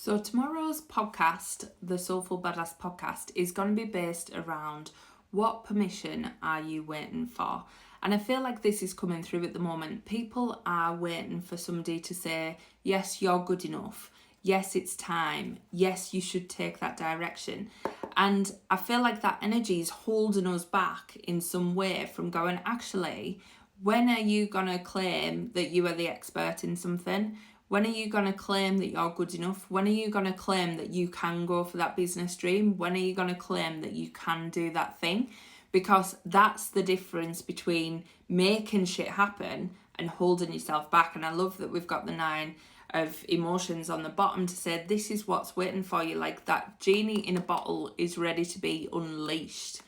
So tomorrow's podcast, the Soulful Badass Podcast, is going to be based around what permission are you waiting for? And I feel like this is coming through at the moment. People are waiting for somebody to say, yes, you're good enough. Yes, it's time. Yes, you should take that direction. And I feel like that energy is holding us back in some way from going, actually, when are you going to claim that you are the expert in something? When are you going to claim that you're good enough? When are you going to claim that you can go for that business dream? When are you going to claim that you can do that thing? Because that's the difference between making shit happen and holding yourself back. And I love that we've got the 9 of emotions on the bottom to say this is what's waiting for you. Like that genie in a bottle is ready to be unleashed.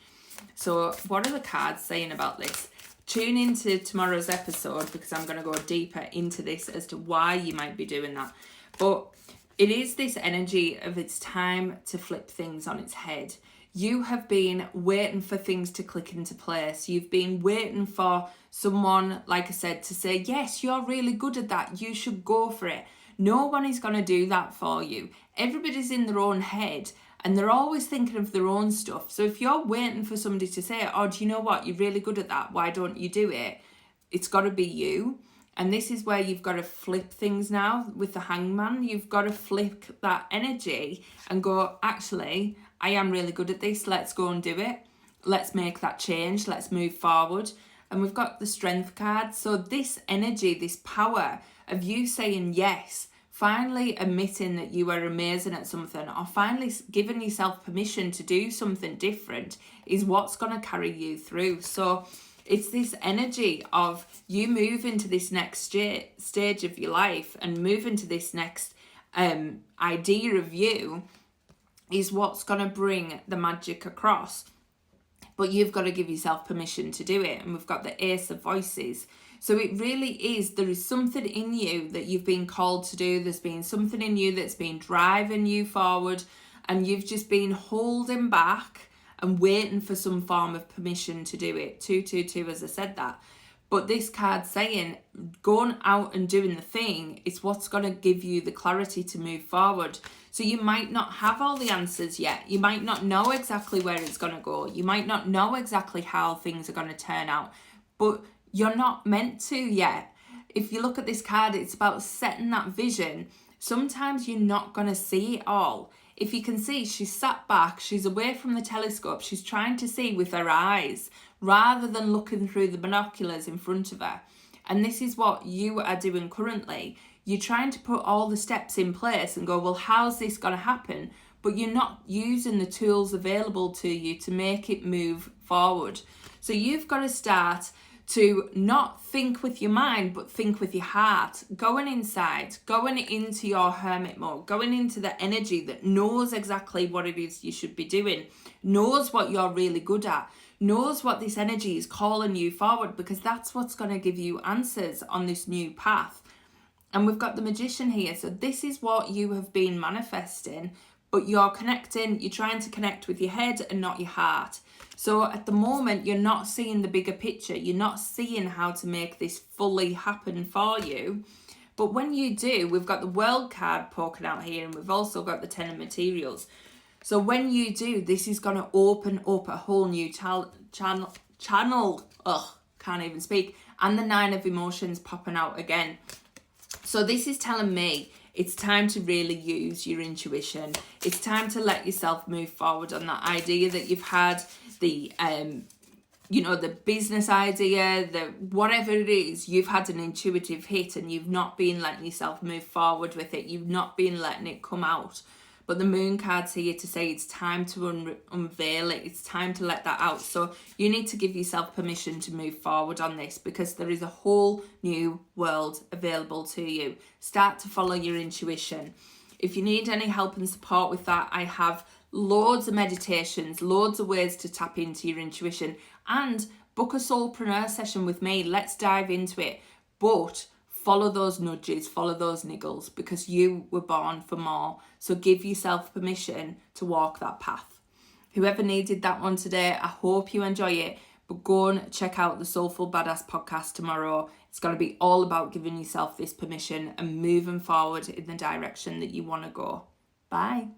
So what are the cards saying about this? Tune into tomorrow's episode because I'm going to go deeper into this as to why you might be doing that. But it is this energy of it's time to flip things on its head. You have been waiting for things to click into place. You've been waiting for someone, like I said, to say, yes, you're really good at that. You should go for it. No one is going to do that for you. Everybody's in their own head. And they're always thinking of their own stuff. So if you're waiting for somebody to say, oh, do you know what? You're really good at that. Why don't you do it? It's got to be you. And this is where you've got to flip things now with the hangman. You've got to flip that energy and go, actually, I am really good at this. Let's go and do it. Let's make that change. Let's move forward. And we've got the strength card. So this energy, this power of you saying yes, finally admitting that you are amazing at something, or finally giving yourself permission to do something different is what's going to carry you through. So it's this energy of you move into this next stage of your life and move into this next idea of you is what's going to bring the magic across. But you've got to give yourself permission to do it. And we've got the Ace of Voices. So it really is, there is something in you that you've been called to do. There's been something in you that's been driving you forward, and you've just been holding back and waiting for some form of permission to do it. 222 as I said that. But this card saying going out and doing the thing is what's going to give you the clarity to move forward. So you might not have all the answers yet. You might not know exactly where it's going to go. You might not know exactly how things are going to turn out. But you're not meant to yet. If you look at this card, it's about setting that vision. Sometimes you're not going to see it all. If you can see, she's sat back, she's away from the telescope, she's trying to see with her eyes rather than looking through the binoculars in front of her. And this is what you are doing currently. You're trying to put all the steps in place and go, well, how's this going to happen? But you're not using the tools available to you to make it move forward. So you've got to start to not think with your mind, but think with your heart. Going inside, going into your hermit mode, going into the energy that knows exactly what it is you should be doing, knows what you're really good at, knows what this energy is calling you forward, because that's what's going to give you answers on this new path. And we've got the Magician here. So this is what you have been manifesting, but you're connecting, you're trying to connect with your head and not your heart. So at the moment, you're not seeing the bigger picture. You're not seeing how to make this fully happen for you. But when you do, we've got the World card poking out here, and we've also got the 10 of Materials. So when you do, this is going to open up a whole new channel. Can't even speak. And the 9 of Emotions popping out again. So this is telling me it's time to really use your intuition. It's time to let yourself move forward on that idea that you've had, the the business idea, the whatever it is, you've had an intuitive hit and you've not been letting yourself move forward with it. You've not been letting it come out. But the Moon card's here to say it's time to unveil it. It's time to let that out. So you need to give yourself permission to move forward on this, because there is a whole new world available to you. Start to follow your intuition. If you need any help and support with that, I have loads of meditations, loads of ways to tap into your intuition, and book a soulpreneur session with me. Let's dive into it. But follow those nudges, follow those niggles, because you were born for more. So give yourself permission to walk that path. Whoever needed that one today, I hope you enjoy it. But go and check out the Soulful Badass Podcast tomorrow. It's going to be all about giving yourself this permission and moving forward in the direction that you want to go. Bye.